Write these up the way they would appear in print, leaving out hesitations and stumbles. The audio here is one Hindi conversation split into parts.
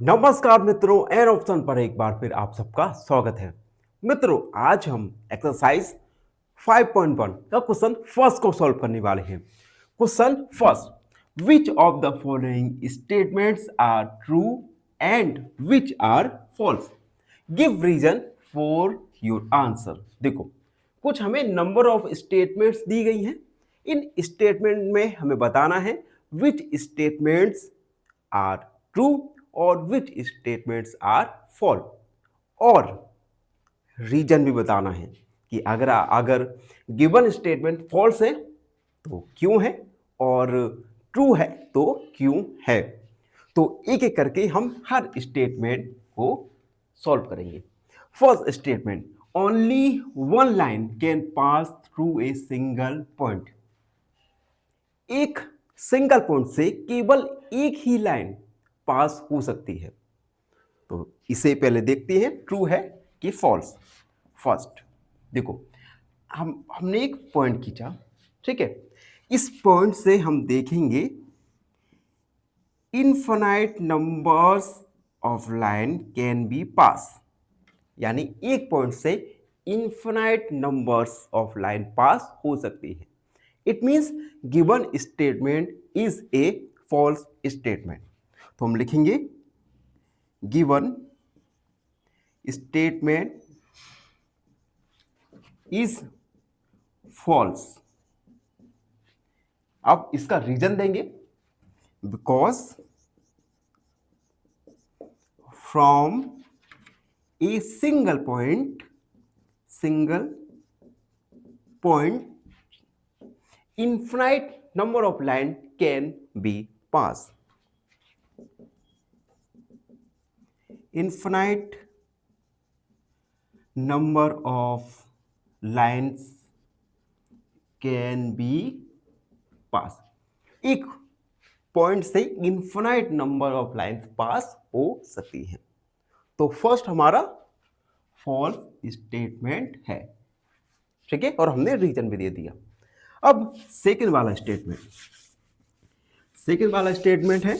नमस्कार मित्रों, एन ऑप्शन पर एक बार फिर आप सबका स्वागत है। मित्रों, आज हम एक्सरसाइज 5.1 का क्वेश्चन फर्स्ट को सॉल्व करने वाले हैं। Question first, which of the following statements are true and which are false, give reason for your answer. देखो, कुछ हमें नंबर ऑफ स्टेटमेंट्स दी गई हैं। इन स्टेटमेंट में हमें बताना है विच स्टेटमेंट्स आर ट्रू और विच स्टेटमेंट्स आर फॉल्स, और रीजन भी बताना है कि अगर गिवन स्टेटमेंट फॉल्स है तो क्यों है और ट्रू है तो क्यों है। तो एक एक करके हम हर स्टेटमेंट को सॉल्व करेंगे। First statement, only one line can pass through a single point. एक सिंगल पॉइंट से केवल एक ही लाइन पास हो सकती है। तो इसे पहले देखते हैं ट्रू है कि फॉल्स। फर्स्ट देखो, हमने एक पॉइंट खींचा, ठीक है। इस पॉइंट से हम देखेंगे infinite numbers of line can be pass, यानी एक पॉइंट से infinite numbers of line pass हो सकती है। It means given statement is a false statement. तो हम लिखेंगे गिवन स्टेटमेंट इज फॉल्स। अब इसका रीजन देंगे, because from a single point infinite number of line can be passed. Infinite number of lines can be passed. एक पॉइंट से infinite number of lines pass हो सकती है। तो फर्स्ट हमारा फॉल्स स्टेटमेंट है, ठीक है, और हमने रीजन भी दे दिया। अब सेकंड वाला स्टेटमेंट है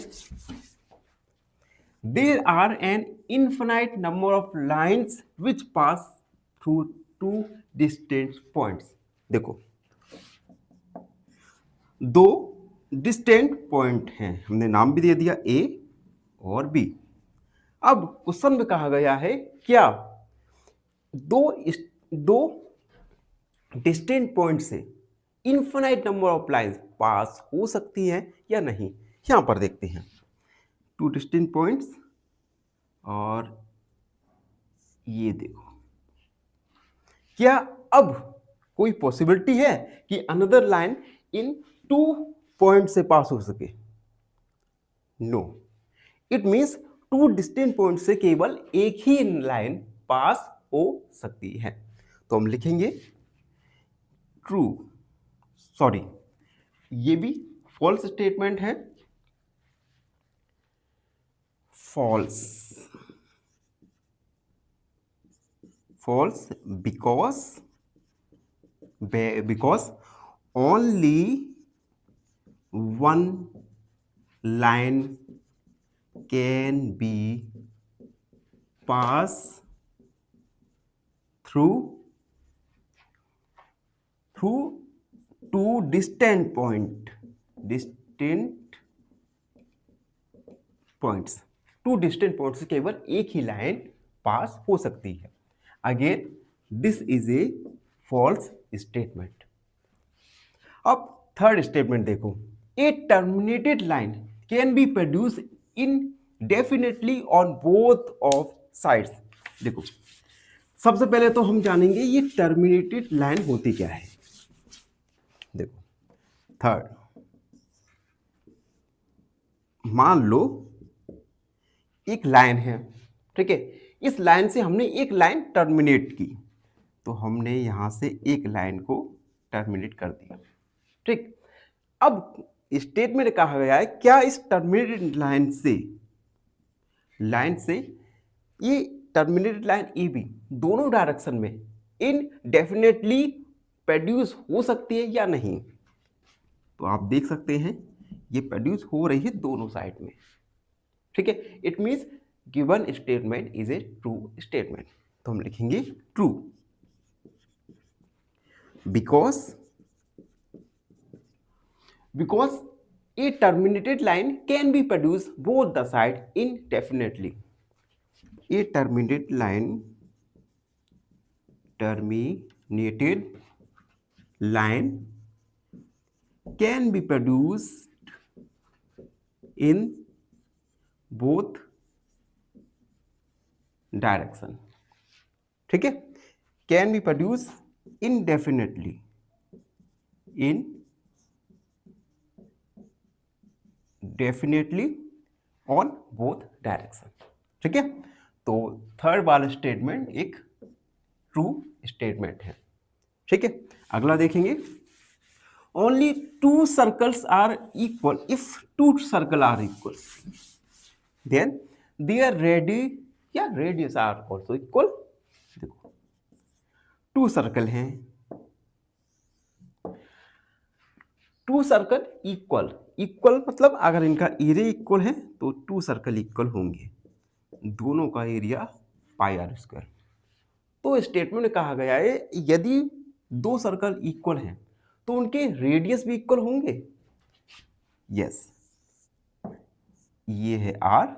there are an infinite number of lines which pass through two distinct points. देखो, दो डिस्टेंट पॉइंट हैं, हमने नाम भी दे दिया ए और बी। अब क्वेश्चन में कहा गया है क्या दो डिस्टेंट पॉइंट से infinite number of lines pass हो सकती हैं या नहीं। यहां पर देखते हैं टू डिस्टेंट पॉइंट्स, और ये देखो, क्या अब कोई पॉसिबिलिटी है कि अनदर लाइन इन टू पॉइंट से पास हो सके? No, it means two distant point से केवल एक ही लाइन पास हो सकती है। तो हम लिखेंगे ट्रू, सॉरी, ये भी फॉल्स स्टेटमेंट है। False because only one line can be passed through two distant points। Two distant point से केवल एक ही लाइन पास हो सकती है। Again this is a false statement. अब थर्ड स्टेटमेंट देखो, a terminated line can be produce indefinitely on both of sides. देखो, सबसे पहले तो हम जानेंगे ये टर्मिनेटेड लाइन होती क्या है। देखो, थर्ड, मान लो एक लाइन है, ठीक है, इस लाइन से हमने एक लाइन टर्मिनेट की, तो हमने यहां से एक लाइन को टर्मिनेट कर दिया, ठीक। अब स्टेटमेंट कहा गया है क्या इस टर्मिनेटेड लाइन से ये टर्मिनेटेड लाइन ए बी दोनों डायरेक्शन में इनडेफिनेटली प्रोड्यूस हो सकती है या नहीं। तो आप देख सकते हैं ये प्रोड्यूस हो रही है दोनों साइड में, ठीक है। It means given statement is a true statement. तो हम लिखेंगे true, because a terminated line can be produced both the side indefinitely. A terminated line can be produced in both direction. ठीक है, can be produced indefinitely on both direction. ठीक है, तो थर्ड वाला स्टेटमेंट एक ट्रू स्टेटमेंट है। ठीक है, अगला देखेंगे, only two circles are equal if two circle are equal then their radius are also equal. देखो, टू सर्कल हैं, टू सर्कल इक्वल मतलब अगर इनका एरिया इक्वल है तो टू सर्कल इक्वल होंगे, दोनों का एरिया पाई आर स्क्वायर। तो स्टेटमेंट में कहा गया है यदि दो सर्कल इक्वल हैं तो उनके रेडियस भी इक्वल होंगे। यस, ये है आर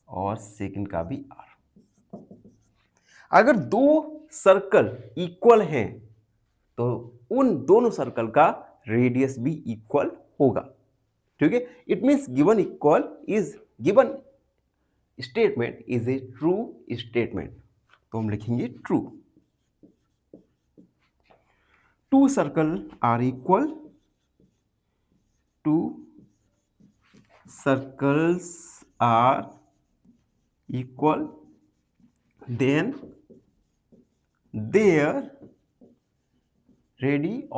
और सेकंड का भी आर। अगर दो सर्कल इक्वल हैं तो उन दोनों सर्कल का रेडियस भी इक्वल होगा। ठीक है, it means given statement is a true statement. तो हम लिखेंगे true. Two circle are equal, two circles are equal, then their radius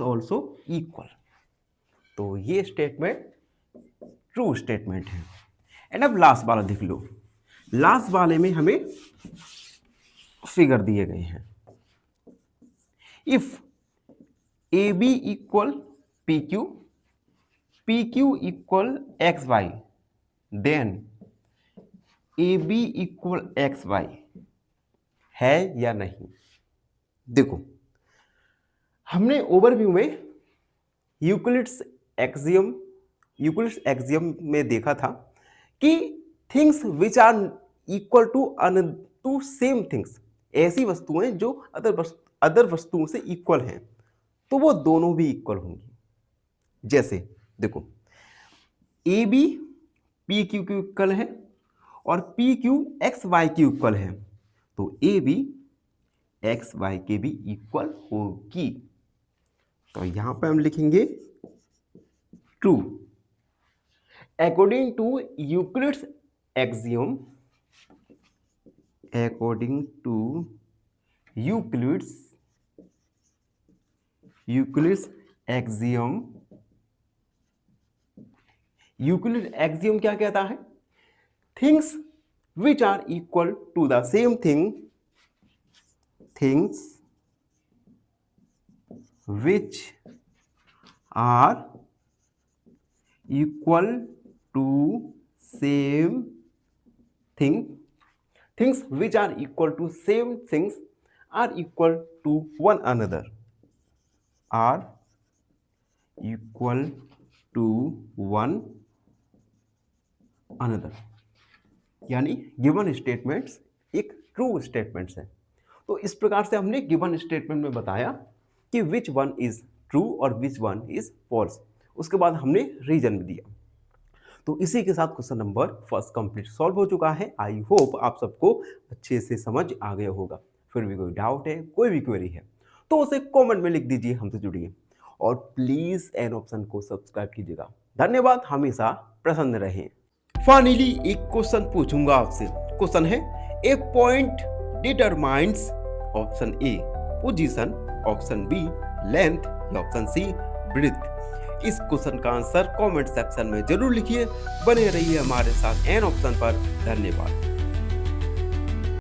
also equal. तो ये स्टेटमेंट ट्रू स्टेटमेंट है। एंड अब लास्ट वाला देख लो, लास्ट वाले में हमें फिगर दिए गए हैं। If A B equal P Q, P Q equal X Y, then A B equal X Y है या नहीं। देखो, हमने ओवरव्यू में यूक्लिड्स एक्सियम में देखा था कि things which are equal to same things, ऐसी वस्तुएं जो अदर वस्तुओं से इक्वल हैं तो वो दोनों भी इक्वल होंगी। जैसे देखो, ए बी पी क्यू के इक्वल है और पी क्यू एक्स वाई के इक्वल है, तो ए बी एक्स वाई के भी इक्वल होगी। तो यहां पर हम लिखेंगे true. According to Euclid's axiom, according to Euclid's axiom, Euclid axiom क्या कहता है? Things which are equal to the same thing, things which are equal to same thing, things which are equal to same things are equal to one another, are equal to one another। यानी गिवन स्टेटमेंट्स एक ट्रू स्टेटमेंट्स है। तो इस प्रकार से हमने गिवन स्टेटमेंट में बताया कि विच वन इज ट्रू और विच वन इज फॉल्स। उसके बाद हमने रीजन भी दिया। तो इसी के साथ question number first complete solve हो चुका है। आई होप आप सबको अच्छे से समझ आ गया होगा। फिर भी कोई डाउट है, कोई भी क्वेरी है तो उसे कमेंट में लिख दीजिए, हमसे जुड़िए और प्लीज एन ऑप्शन को सब्सक्राइब कीजिएगा। धन्यवाद, हमेशा प्रसन्न रहें। फाइनली एक क्वेश्चन पूछूंगा आपसे। क्वेश्चन है, a point determines option a position, option b length या ऑप्शन सी ब्रीथ। इस क्वेश्चन का आंसर कमेंट सेक्शन में जरूर लिखिए। बने रहिए हमारे साथ एन ऑप्शन पर। धन्यवाद।